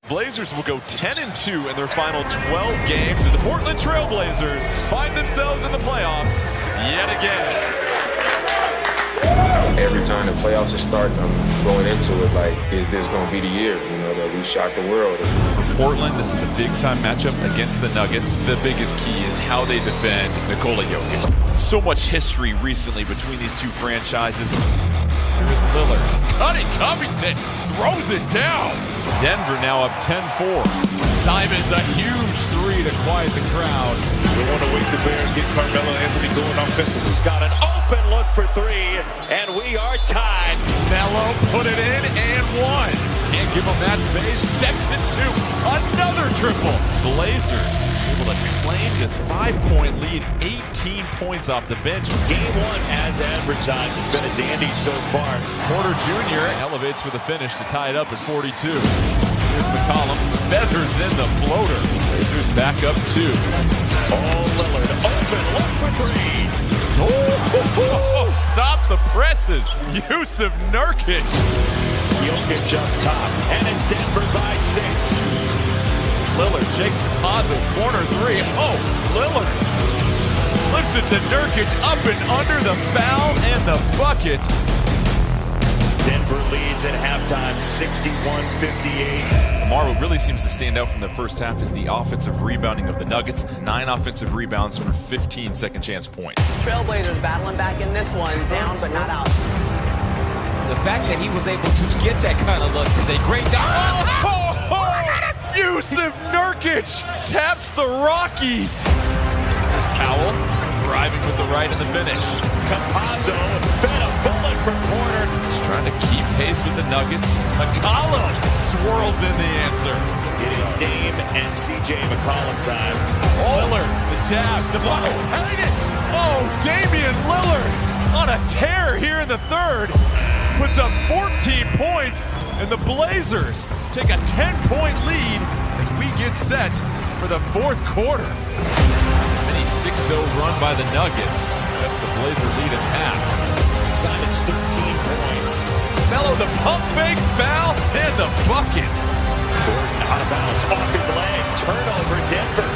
Blazers will go 10-2 in their final 12 games, and the Portland Trail Blazers find themselves in the playoffs yet again. Every time the playoffs are starting, I'm going into it like, is this going to be the year, that we shock the world? For Portland, this is a big-time matchup against the Nuggets. The biggest key is how they defend Nikola Jokic. So much history recently between these two franchises. Here's Lillard. Cutting Covington. Throws it down. Denver now up 10-4. Simons, a huge three to quiet the crowd. We want to wake the Bears, get Carmelo Anthony going offensively. Got an open look for three, and we are tied. Melo put it in and one. Can't give him that space. Steps into another triple. Blazers able to claim this 5-point lead, 18 points off the bench. Game one, as advertised, has been a dandy so far. Porter Jr. elevates for the finish to tie it up at 42. Here's McCollum, feathers in the floater. Blazers back up 2. Oh, Lillard, open, look for three. Oh, stop the presses. Jusuf Nurkic. Jokic up top, and it's Denver by 6. Lillard shakes Pazzo, corner three. Oh, Lillard slips it to Nurkic, up and under the foul and the bucket. Denver leads at halftime, 61-58. Lamar, what really seems to stand out from the first half is the offensive rebounding of the Nuggets. 9 offensive rebounds for 15 second chance points. Trailblazers battling back in this one, down but not out. The fact that he was able to get that kind of look is a great Jusuf Nurkic taps the Rockies. There's Powell driving with the right in the finish. Campazzo fed a bullet for Porter. He's trying to keep pace with the Nuggets. McCollum swirls in the answer. It is Dame and CJ McCollum time. Lillard, the jab, the block. Hang it! Oh, Damian Lillard on a tear here in the third. Puts up 14 points, and the Blazers take a 10-point lead as we get set for the fourth quarter. Mini 6-0 run by the Nuggets. That's the Blazer lead at half. Simons 13 points. Melo the pump fake, foul, and the bucket. Gordon out of bounds, off his leg, turnover Denver.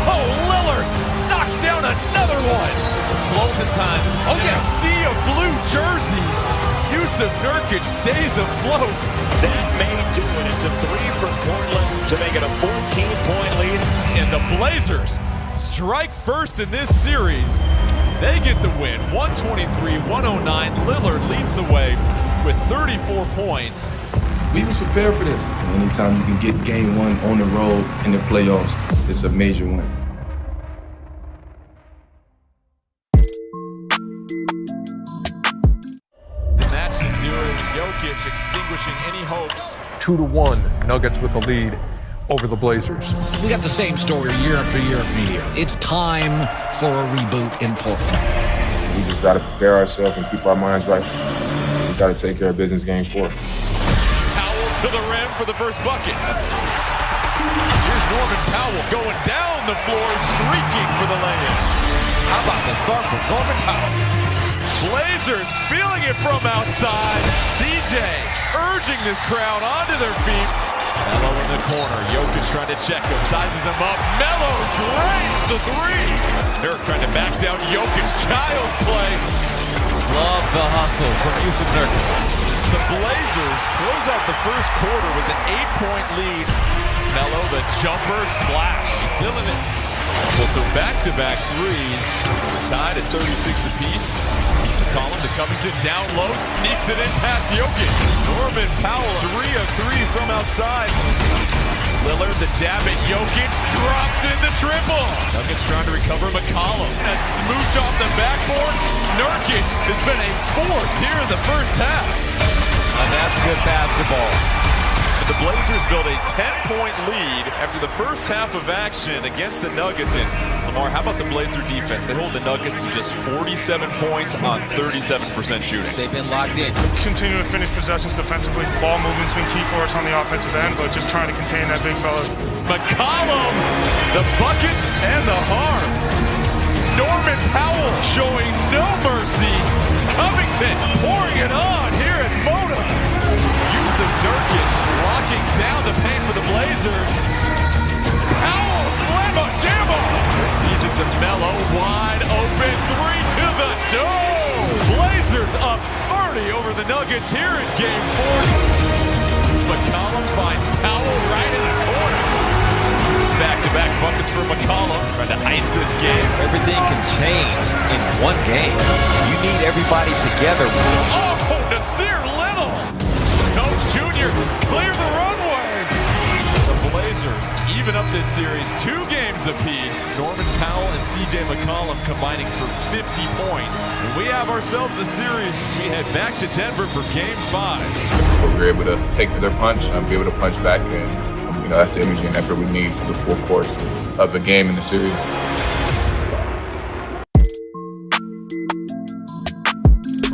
Oh, Lillard knocks down another one. It's closing time. Oh, yeah, sea of blue jerseys. Jusuf Nurkic stays afloat. That may do it. It's a 3 for Portland to make it a 14-point lead. And the Blazers strike first in this series. They get the win, 123-109. Lillard leads the way with 34 points. We was prepared for this. Anytime you can get game one on the road in the playoffs, it's a major win. The match enduring, Jokic extinguishing any hopes. 2-1, Nuggets with a lead over the Blazers. We got the same story year after year after year. It's time for a reboot in Portland. We just got to prepare ourselves and keep our minds right. We got to take care of business game 4. Powell to the rim for the first bucket. Here's Norman Powell going down the floor, streaking for the lay-in. How about the start from Norman Powell? Blazers feeling it from outside. CJ urging this crowd onto their feet. Melo in the corner. Jokic trying to check him. Sizes him up. Melo drains the three. Dirk trying to back down Jokic. Child's play. Love the hustle from Jusuf Nurkic. The Blazers close out the first quarter with an 8-point lead. Melo, the jumper, splash. He's feeling it. So back-to-back threes. We're tied at 36 apiece. McCollum to Covington, down low, sneaks it in past Jokic. Norman Powell, 3 of 3 from outside. Lillard, the jab at Jokic, drops in the triple. Nuggets trying to recover McCollum. A smooch off the backboard. Nurkic has been a force here in the first half. And that's good basketball. The Blazers build a 10-point lead after the first half of action against the Nuggets. And Lamar, how about the Blazer defense? They hold the Nuggets to just 47 points on 37% shooting. They've been locked in. Continue to finish possessions defensively. Ball movement's been key for us on the offensive end, but just trying to contain that big fella. McCollum, the bucket and the harm. Norman Powell showing no mercy. Covington pouring it on here at Moda. Jusuf Nurkic locking down the paint for the Blazers. Blazers. Powell, slamma-jamma. Feeds it to Melo, wide open, three to the dome. Blazers up 30 over the Nuggets here in Game 4. McCollum finds Powell right in the corner. Back-to-back buckets for McCollum. Trying to ice this game. Everything can change in one game. You need everybody together. Oh, Nasir Little. Coach Jr. clear the runway. The Blazers even up this series 2 games apiece. Norman Powell and C.J. McCollum combining for 50 points. And we have ourselves a series as we head back to Denver for Game 5. We're able to take their punch and be able to punch back, and that's the energy and effort we need for the full course of the game and the series.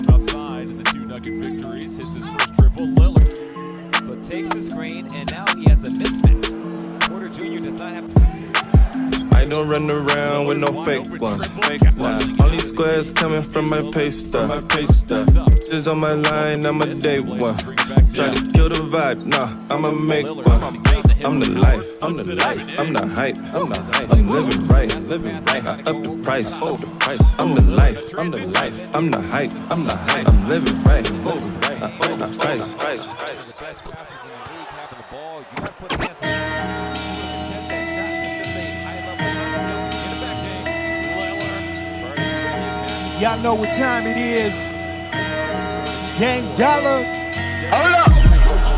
From outside in the 2 Nugget victories, hits his first triple. Lillard, But takes the screen, and now he has a mismatch. Porter Jr. does not have to. I don't run around with no fake ones. Nah, only squares coming from my pay stub. Is on my line, I'm a day one. Try to kill the vibe, nah, I'ma make one. I'm the life, I'm the life, I'm the hype, I'm living right, I up the price, hold the price. I'm the life, I'm the life, I'm the hype, I'm living right, I up the price. The best passes in the league having the ball. You got to put hands on it. You can contest that shot. Let's just say high-level shot. Get it back, Dave. Lillard. Y'all know what time it is. Gang Dollar. Hold up.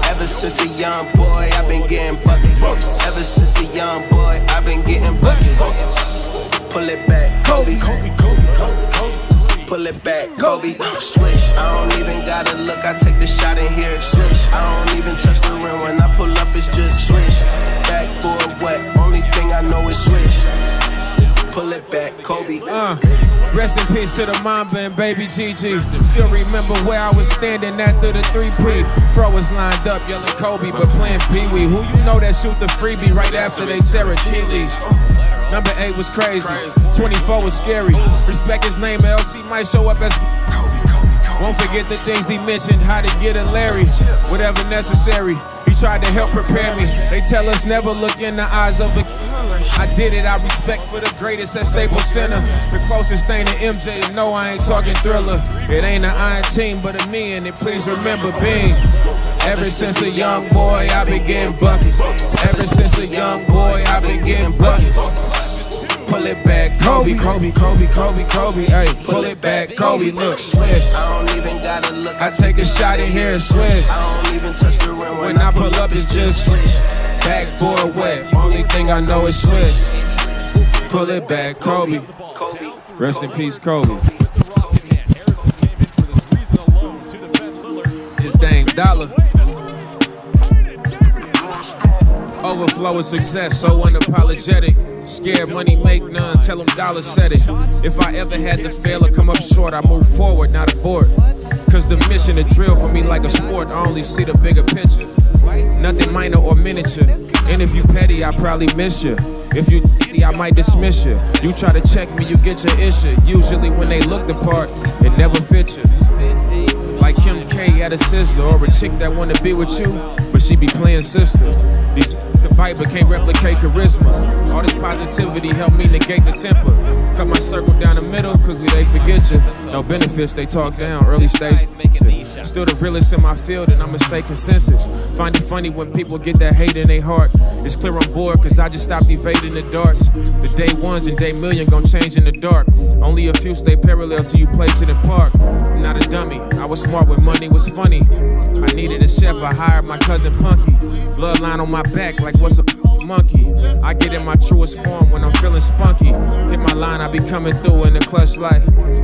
Ever since a young boy, I've been getting buckets. Ever since a young boy, I've been getting buckets. Pull it back, Kobe. Pull it back, Kobe. Swish. I don't even gotta look. I take the shot and hear it swish. I don't even touch the rim when I pull up. It's just swish. Backboard wet. Only thing I know is swish. Pull it back, Kobe. Rest in peace to the Mamba and baby Gigi. Still remember where I was standing after the 3P. Fro was lined up yelling Kobe, but playing Pee Wee. Who you know that shoot the freebie right after they tear Achilles? Number 8 was crazy. 24 was scary. Respect his name, LC might show up as won't forget the things he mentioned, how to get a Larry, whatever necessary. He tried to help prepare me. They tell us never look in the eyes of a I did it, I respect for the greatest at Staples Center. The closest thing to MJ, no, I ain't talking Thriller. It ain't an iron team, but a me, and it please remember being. Ever since a young boy, I've been getting buckets. Ever since a young boy, I've been getting buckets. Pull it back, Kobe, Kobe, Kobe, Kobe, Kobe, hey, pull it back, Kobe, look, swish. I don't even gotta look. I take a shot in here and swish. I don't even touch the rim when I pull up, it's just swish. Backboard wet, only thing I know is swish. Pull it back, Kobe. Rest in peace, Kobe. It's Dame Dollar. Overflow of success, so unapologetic. Scared money make none, tell them Dollar said it. If I ever had to fail or come up short, I move forward, not abort. Cause the mission to drill for me like a sport, I only see the bigger picture. Nothing minor or miniature. And if you petty, I probably miss you. If you I might dismiss you. You try to check me, you get your issue. Usually when they look the part, it never fits you. Like Kim K at a Sizzler, or a chick that wanna be with you, but she be playing sister. These can bite but can't replicate charisma. All this positivity helped me negate the temper. Cut my circle down the middle, cause they forget you. No benefits, they talk down, early stage. Still the realest in my field, and I'ma stay consensus. Find it funny when people get that hate in their heart. It's clear I'm bored, cause I just stopped evading the darts. The day ones and day million gon' change in the dark. Only a few stay parallel till you place it in park. I'm not a dummy, I was smart when money was funny. I needed a chef, I hired my cousin Punky. Bloodline on my back like what's a monkey. I get in my truest form when I'm feeling spunky. Hit my line, I be coming through in the clutch light.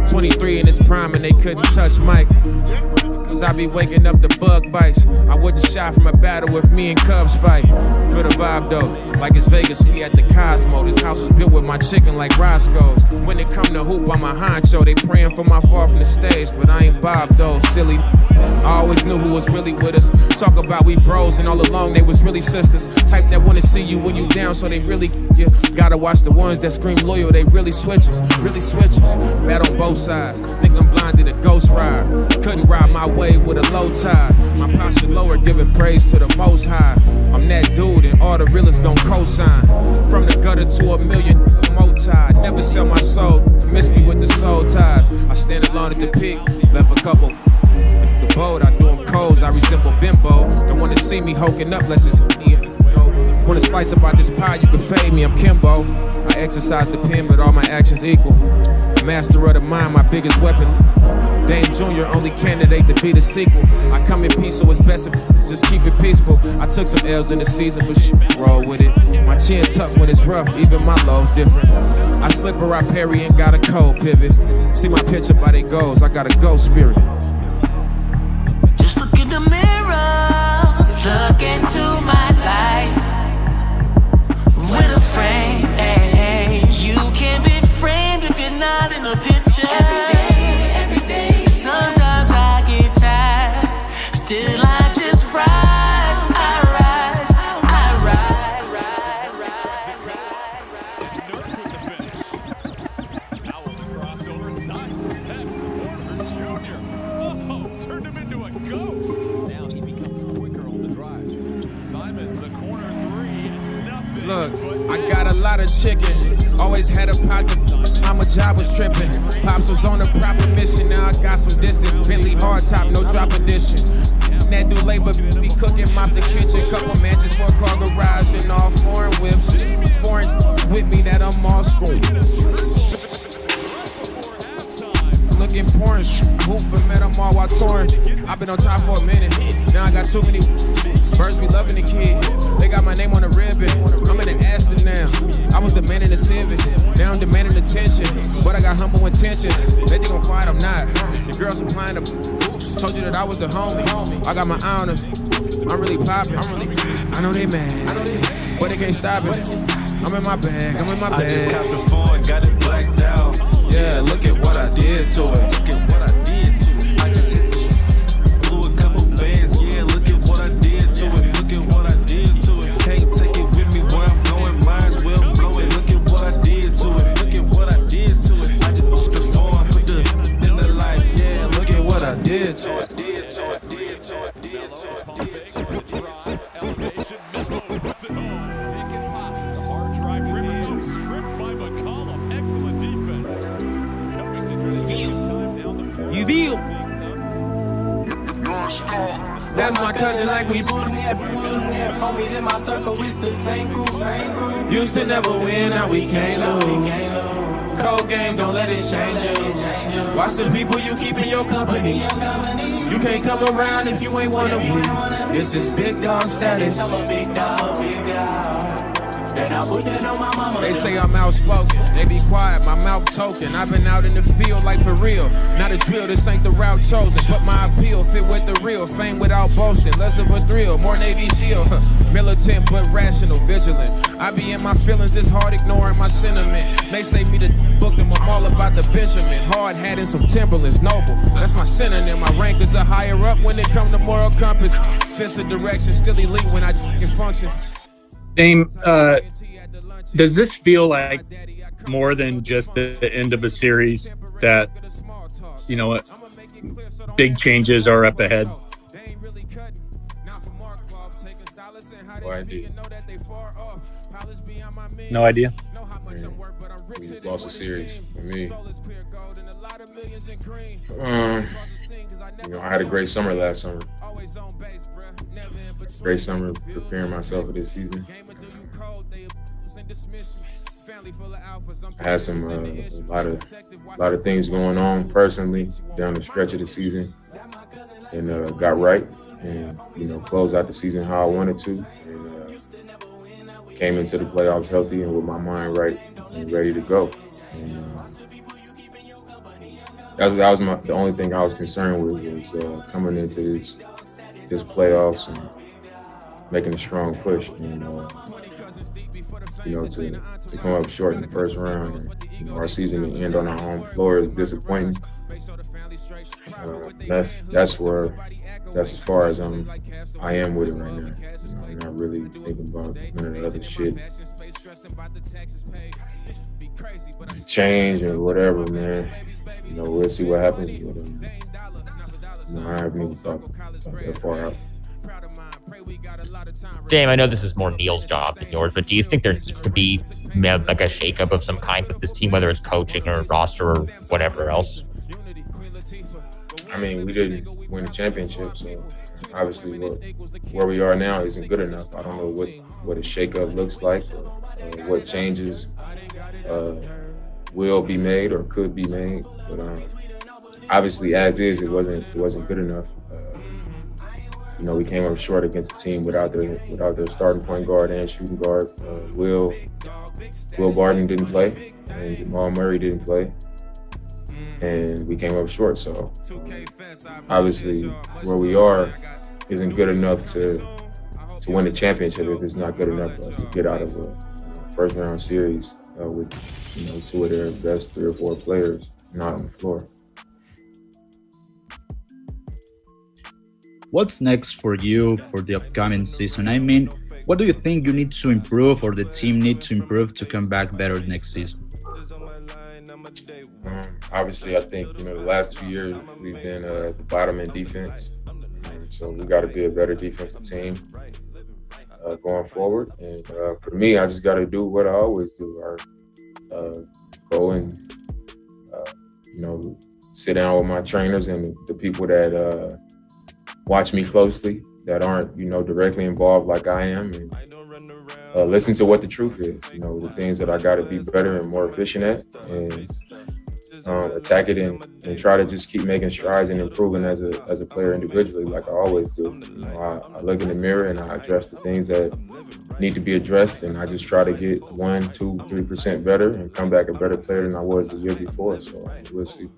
23 in his prime and they couldn't touch Mike. Cause I be waking up the bug bites. I wouldn't shy from a battle if me and Cubs fight. For the vibe though, like it's Vegas, we at the Cosmo. This house was built with my chicken like Roscoe's. When it come to hoop, I'm a honcho. They praying for my fall from the stage, but I ain't Bob though, silly. I always knew who was really with us. Talk about we bros and all along they was really sisters. Type that wanna see you when you down, so they really you. Gotta watch the ones that scream loyal, they really switches. Bad on both sides. Think I'm blind to the ghost ride. Couldn't ride my way with a low tide. My posture lower, giving praise to the Most High. I'm that dude and all the realers gon' co-sign. From the gutter to $1 million multi. Never sell my soul, miss me with the soul ties. I stand alone at the peak, left a couple the boat. I do them codes, I resemble Bimbo. Don't wanna see me hoking up, less it's me. Wanna slice about this pie, you can fade me, I'm Kimbo. I exercise the pen, but all my actions equal. Master of the mind, my biggest weapon. Dame Jr., only candidate to be the sequel. I come in peace, so it's best to just keep it peaceful. I took some L's in the season, but roll with it. My chin tucked when it's rough, even my low's different. I slip or I parry and got a cold pivot. See my picture by they goals, I got a ghost spirit. Just look in the mirror, look into my life. With a frame, you can't be framed if you're not in a picture. Every day, sometimes I get tired, still I just rise, I rise, Now with the crossover, sidesteps Porter Jr. Oh, turned him into a ghost. Now he becomes quicker on the drive. Simons, the corner three, nothing. Look, I got a lot of chicken. Always had a pocket. Mama job was tripping. Pops was on a proper mission. Now I got some distance. Bentley hardtop, no drop edition. That do labor, be cooking, mop the kitchen. Couple mansions for a car garage and all foreign whips. Foreign with me that I'm all school. Looking porn, hoop and met them all while touring. I've been on top for a minute. Now I got too many birds be loving the kid. They got my name on the ribbon. I'm in the Aston now. I was demanding the Civic. Now I'm demanding attention. But I got humble intentions. They think I'm quiet, I'm not. The girls supplying the oops. Told you that I was the homie. I got my honor. I'm really popping. I know they mad. But they can't stop it. I'm in my bag. I just copped the phone, got it blacked out. Yeah, look at what I did to it. Look at what I did to it. I just hit the blew a couple bands. Yeah, look at what I did to it. Look at what I did to it. Can't take it with me where I'm going. Might as well blow it. Look at what I did to it. Look at what I did to it. I just pushed the phone, put the in the life. Yeah, look at what I did to it. Elevation, Melo puts it home. Pick and pop. The hard drive, Rivers stripped by McCollum. Excellent defense. Covington trying to get his time down the floor. You feel? That's my cousin, like we booted me up. Homies in my circle, it's the same crew. Used to never win, now we can't lose. Cold game, don't let it change you. Watch the people you keep in your company. You can't come around if you ain't one of them. This is big dog status. I'm a big dog. And I put that on my mama. They say I'm outspoken, they be quiet, my mouth token. I've been out in the field like for real. Not a drill, this ain't the route chosen. But my appeal fit with the real. Fame without boasting, less of a thrill. More Navy SEAL, militant but rational, vigilant. I be in my feelings, it's hard ignoring my sentiment. They say me to book them, I'm all about the Benjamin. Hard hat and some Timberlands, noble. That's my synonym. My rank is a higher up when it come to moral compass. Sense of direction, still elite when I can function. Dame, does this feel like more than just the end of a series that, you know, big changes are up ahead? No idea. No idea? We just lost a series for me. You know, I had a great summer last summer. Great summer preparing myself for this season. I had some a lot of things going on personally down the stretch of the season, and got right, and closed out the season how I wanted to, and came into the playoffs healthy and with my mind right and ready to go. And, that was the only thing I was concerned with was coming into this playoffs and making a strong push, and to come up short in the first round, and, our season to end on our home floor is disappointing. That's as far as I am with it right now. I'm not really thinking about none of the other shit, change or whatever, man. We'll see what happens with it. I haven't even thought that far out. Dame, I know this is more Neil's job than yours, but do you think there needs to be like a shakeup of some kind with this team, whether it's coaching or roster or whatever else? I mean, we didn't win a championship, so obviously where we are now isn't good enough. I don't know what a shakeup looks like, or what changes will be made or could be made. But obviously, as is, it wasn't good enough. We came up short against a team without their starting point guard and shooting guard. Will Barton didn't play, and Jamal Murray didn't play, and we came up short. So obviously, where we are isn't good enough to win a championship if it's not good enough for us to get out of a first round series with two of their best 3 or 4 players not on the floor. What's next for you for the upcoming season? I mean, what do you think you need to improve or the team needs to improve to come back better next season? Obviously, I think the last 2 years we've been at the bottom in defense, so we got to be a better defensive team going forward. And for me, I just got to do what I always do: go and sit down with my trainers and the people that watch me closely, that aren't directly involved like I am, and listen to what the truth is. The things that I got to be better and more efficient at, and attack it and try to just keep making strides and improving as a player individually, like I always do. I look in the mirror and I address the things that need to be addressed, and I just try to get 1, 2, 3% better and come back a better player than I was the year before. So we'll see.